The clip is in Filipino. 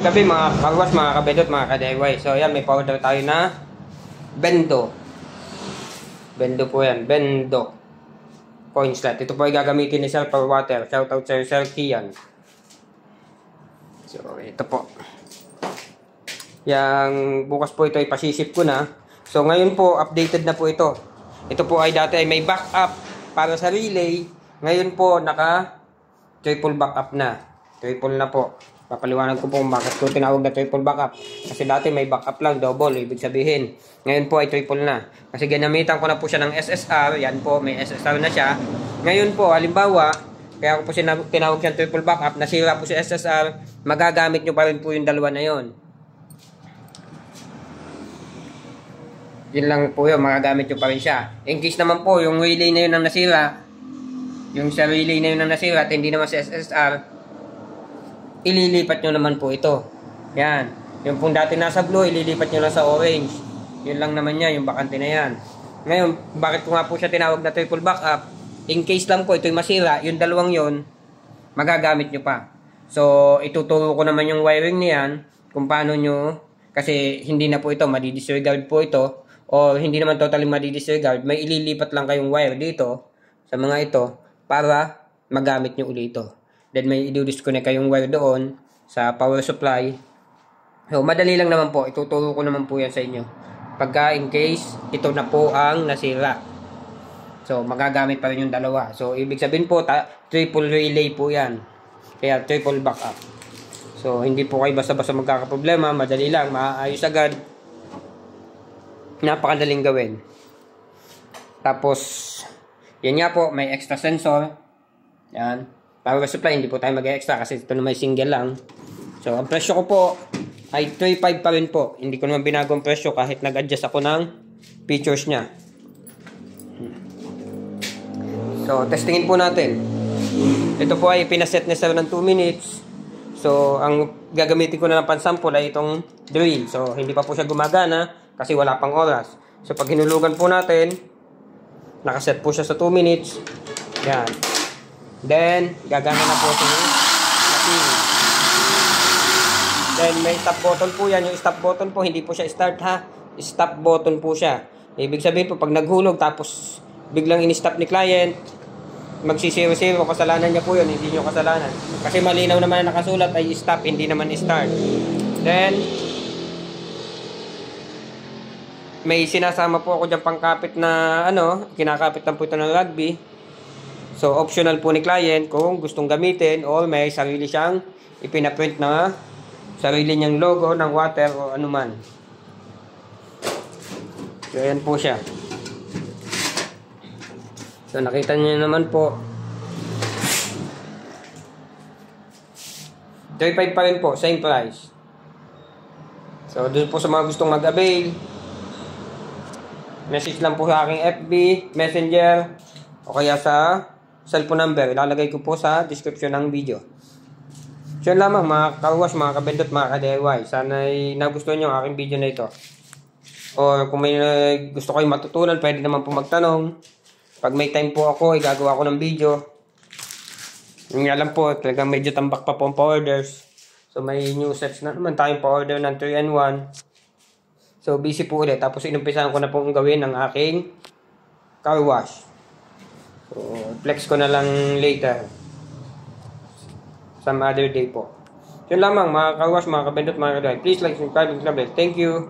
Gabi mga karwas, mga kabedot, mga ka-DIY. So yan, may powder tayo na Bendo. Bendo po yan, Bendo coin slot. Ito po ay gagamitin ni Sir for water. Shoutout sa Sir Kian. So ito po. Yang bukas po ito ay pasisip ko na. So ngayon po, updated na po ito. Ito po ay dati ay may backup para sa relay. Ngayon po naka triple backup na. Triple na po. Papaliwanag ko po kung bakit ko tinawag na triple backup. Kasi dati may backup lang, double, ibig sabihin. Ngayon po ay triple na. Kasi ginamitan ko na po siya ng SSR. Yan po, may SSR na siya. Ngayon po, halimbawa, kaya ko po tinawag siyang triple backup, nasira po si SSR, magagamit nyo pa rin po yung dalawa na yon. Yun lang po yun, magagamit nyo pa rin siya. In case naman po, yung relay na yun ang nasira, yung sa relay na yun ang nasira at hindi naman si SSR, ililipat nyo naman po ito. Yan. Yung pong dati nasa blue, ililipat nyo lang sa orange. Yun lang naman yan, yung bakante na yan. Ngayon, bakit ko nga po siya tinawag na triple backup? In case lang po ito'y masira, yung dalawang yon magagamit nyo pa. So, ituturo ko naman yung wiring niyan, kung paano nyo, kasi hindi na po ito, madi-disregard po ito, o hindi naman totally madi-disregard, may ililipat lang kayong wire dito, sa mga ito, para magamit nyo ulit ito. Then may i-disconnect kayong wire doon sa power supply. So madali lang naman po. Ituturo ko naman po yan sa inyo. Pagka in case ito na po ang nasira. So magagamit pa rin yung dalawa. So ibig sabihin po triple relay po yan. Kaya triple backup. So hindi po kayo basta-basta magkakaproblema. Madali lang. Maayos agad. Napakadaling gawin. Tapos yan nga po. May extra sensor. Yan. Power supply, hindi po tayo mag-extra kasi ito na may single lang. So, ang presyo ko po ay 3.5 pa rin po. Hindi ko naman binago ang presyo kahit nag-adjust ako ng features niya. So, testingin po natin. Ito po ay pinaset ni Sir ng 2 minutes. So, ang gagamitin ko na lang pansample ay itong drill. So, hindi pa po siya gumagana kasi wala pang oras. So, pag hinulugan po natin, nakaset po siya sa 2 minutes. Yan. Then, gagana na po ito yung machine. Then, may stop button po yan. Yung stop button po, hindi po siya start ha. Stop button po siya. Ibig sabihin po, pag naghulog, tapos biglang in-stop ni client, magsi-0-0, kasalanan niya po yun, hindi nyo kasalanan. Kasi malinaw naman na nakasulat ay stop, hindi naman start. Then, may sinasama po ako dyan pangkapit na, kinakapit lang po ito ng rugby. So, optional po ni client kung gustong gamitin o may sarili siyang ipinaprint na sarili niyang logo ng water o anuman. So, ayan po siya. So, nakita niyo naman po. 3.5 pa rin po, same price. So, doon po sa mga gustong mag-avail, message lang po sa aking FB, Messenger, o kaya sa cellphone number, ilalagay ko po sa description ng video. So yun lamang mga kawas, mga kabendot, mga ka-DIY. Sana ay nagustuhan nyo ang aking video na ito. O kung may gusto kayong matutunan, pwede naman po magtanong. Pag may time po ako, igagawa ko ng video. Yung alam po, talagang medyo tambak pa po ang pa-orders. So may new sets na naman tayong pa-order ng 3-in-1. So busy po ulit. Tapos inumpisahan ko na pong gawin ang aking car wash. So, flex ko na lang later. Some other day po. Yun lamang mga kawas, mga kabendot, mga ka-DIY. Please like, subscribe, and comment. Thank you.